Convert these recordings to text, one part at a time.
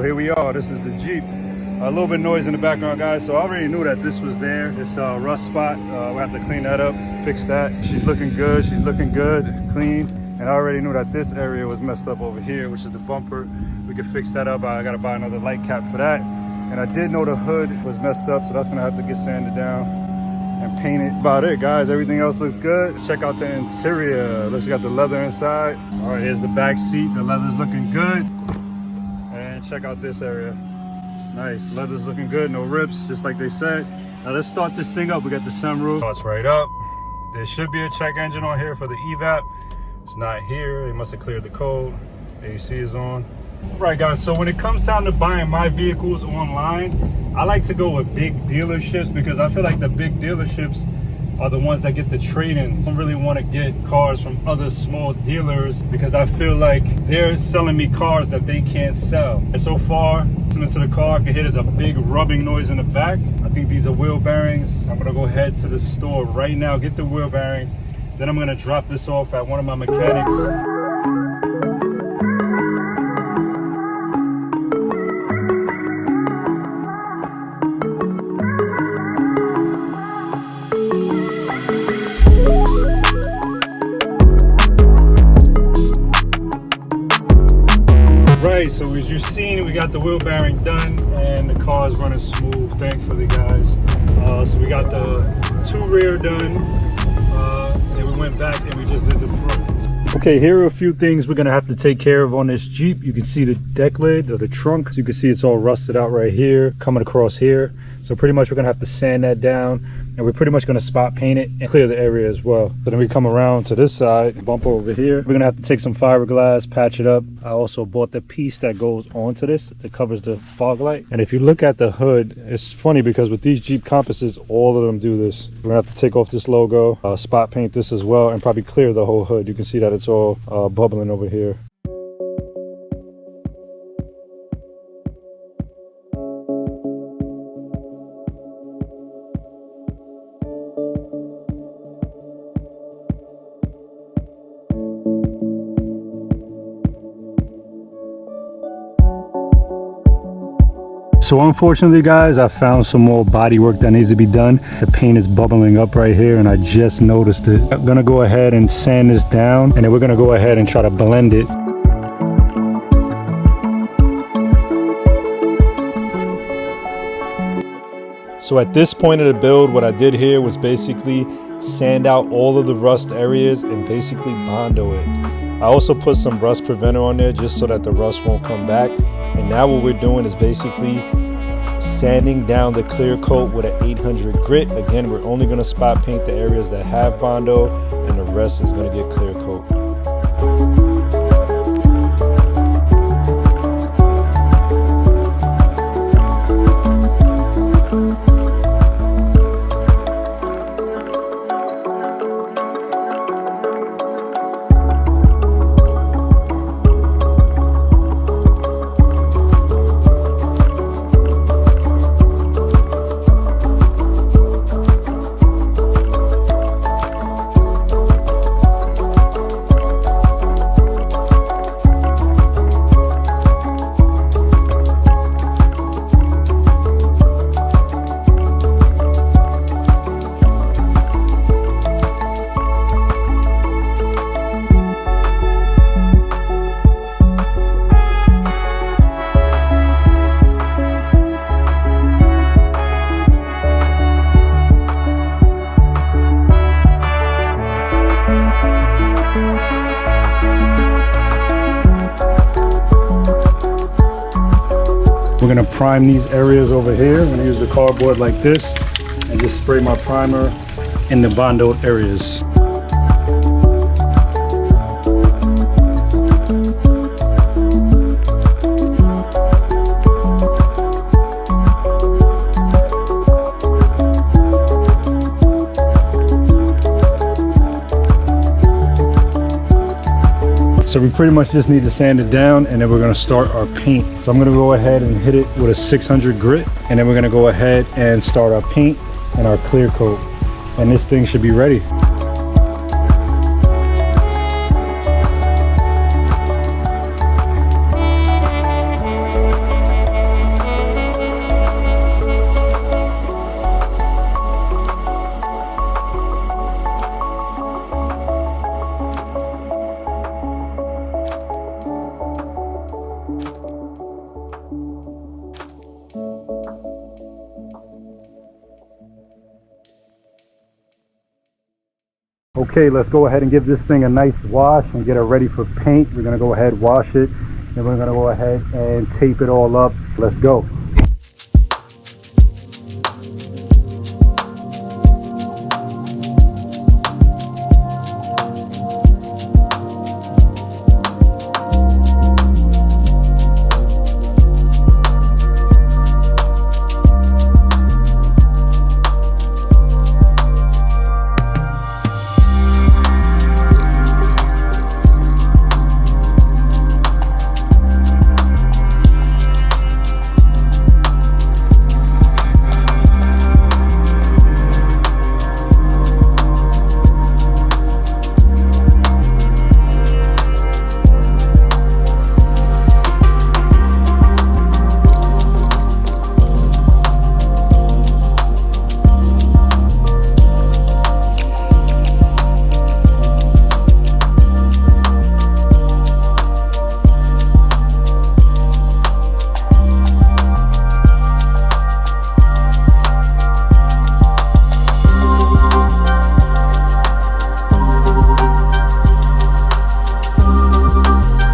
Here we are, this is the Jeep. A little bit of noise in the background, guys, so I already knew that this was there. This rust spot, we'll have to clean that up, fix that. She's looking good, clean. And I already knew that this area was messed up over here, which is the bumper. We could fix that up. I gotta buy another light cap for that. And I did know the hood was messed up, so that's gonna have to get sanded down and painted. About it, guys. Everything else looks good. Check out the interior. Looks like got the leather inside. All right, here's the back seat. The leather's looking good. And check out this area. Nice, leather's looking good, no rips, just like they said. Now let's start this thing up. We got the sunroof. Starts right up. There should be a check engine on here for the evap. It's not here. They must have cleared the code. AC is on. Right, guys, so when it comes down to buying my vehicles online, I like to go with big dealerships because I feel like the big dealerships are the ones that get the trade-ins. I don't really want to get cars from other small dealers because I feel like they're selling me cars that they can't sell. And so far, listening to the car, I can hear there's a big rubbing noise in the back. I think these are wheel bearings. I'm gonna go head to the store right now, get the wheel bearings. Then I'm gonna drop this off at one of my mechanics. Right, so as you've seen, we got the wheel bearing done and the car is running smooth, thankfully, guys. So we got the two rear done, and we went back and we just did the front. Okay, here are a few things we're gonna have to take care of on this Jeep. You can see the deck lid or the trunk. So you can see it's all rusted out right here, coming across here. So pretty much we're gonna have to sand that down, and we're pretty much gonna spot paint it and clear the area as well. So then we come around to this side, bumper over here. We're gonna have to take some fiberglass, patch it up. I also bought the piece that goes onto this that covers the fog light. And if you look at the hood, it's funny because with these Jeep Compasses, all of them do this. We're gonna have to take off this logo, spot paint this as well, and probably clear the whole hood. You can see that it's all bubbling over here. So unfortunately, guys, I found some more body work that needs to be done. The paint is bubbling up right here and I just noticed it. I'm gonna go ahead and sand this down, and then we're gonna go ahead and try to blend it. So at this point of the build, what I did here was basically sand out all of the rust areas and basically Bondo it. I also put some rust preventer on there just so that the rust won't come back. And now what we're doing is basically sanding down the clear coat with an 800 grit. Again, we're only going to spot paint the areas that have Bondo, and the rest is going to get clear coat. We're gonna prime these areas over here. I'm gonna use the cardboard like this and just spray my primer in the Bondoed areas. So we pretty much just need to sand it down, and then we're gonna start our paint. So I'm gonna go ahead and hit it with a 600 grit, and then we're gonna go ahead and start our paint and our clear coat. And this thing should be ready. Okay, let's go ahead and give this thing a nice wash and get it ready for paint. We're gonna go ahead, wash it, and we're gonna go ahead and tape it all up. Let's go.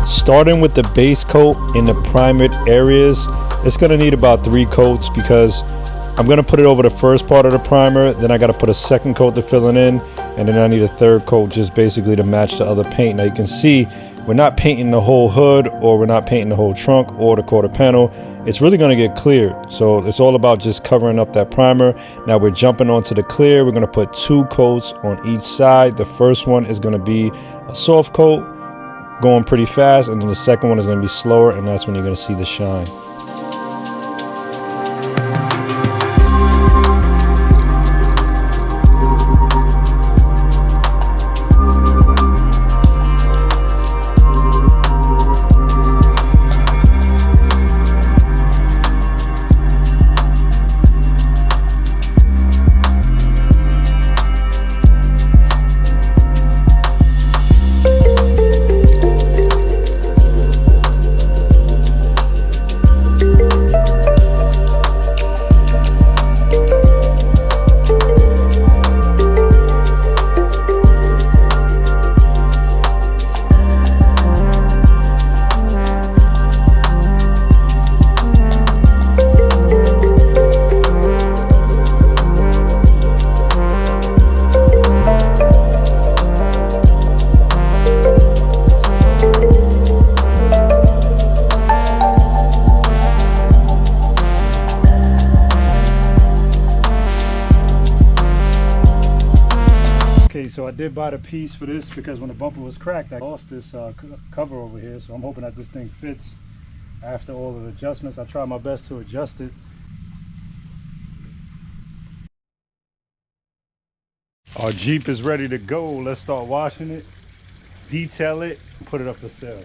Starting with the base coat in the primered areas, it's going to need about 3 coats because I'm going to put it over the first part of the primer, then I got to put a second coat to fill it in, and then I need a third coat just basically to match the other paint. Now you can see we're not painting the whole hood, or we're not painting the whole trunk or the quarter panel. It's really going to get cleared, so it's all about just covering up that primer. Now we're jumping onto the clear. We're going to put 2 coats on each side. The first one is going to be a soft coat going pretty fast, and then the second one is going to be slower, and that's when you're going to see the shine. Okay, so I did buy the piece for this because when the bumper was cracked, I lost this cover over here. So I'm hoping that this thing fits after all of the adjustments. I tried my best to adjust it. Our Jeep is ready to go. Let's start washing it, detail it, put it up for sale.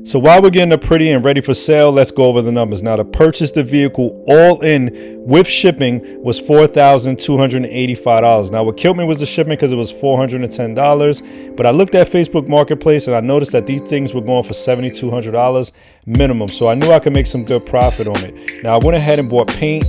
So while we're getting it pretty and ready for sale, let's go over the numbers. Now, to purchase the vehicle all in with shipping was $4,285. Now, what killed me was the shipping because it was $410. But I looked at Facebook Marketplace and I noticed that these things were going for $7,200 minimum. So I knew I could make some good profit on it. Now, I went ahead and bought paint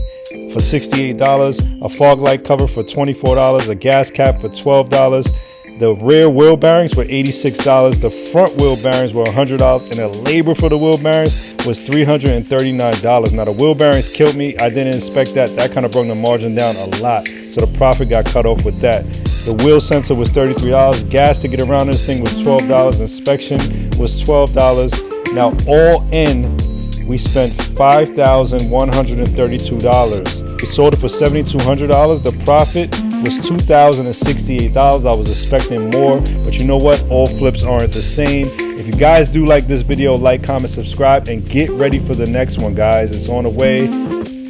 for $68, a fog light cover for $24, a gas cap for $12. The rear wheel bearings were $86. The front wheel bearings were $100, and the labor for the wheel bearings was $339. Now the wheel bearings killed me. I didn't inspect that. That kind of brought the margin down a lot, so the profit got cut off with that. The wheel sensor was $33. Gas to get around this thing was $12. Inspection was $12. Now all in, we spent $5,132. We sold it for $7,200. The profit was $2,068. I was expecting more, but you know what? All flips aren't the same. If you guys do like this video, like, comment, subscribe, and get ready for the next one, guys. It's on the way.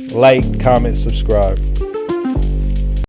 Like, comment, subscribe.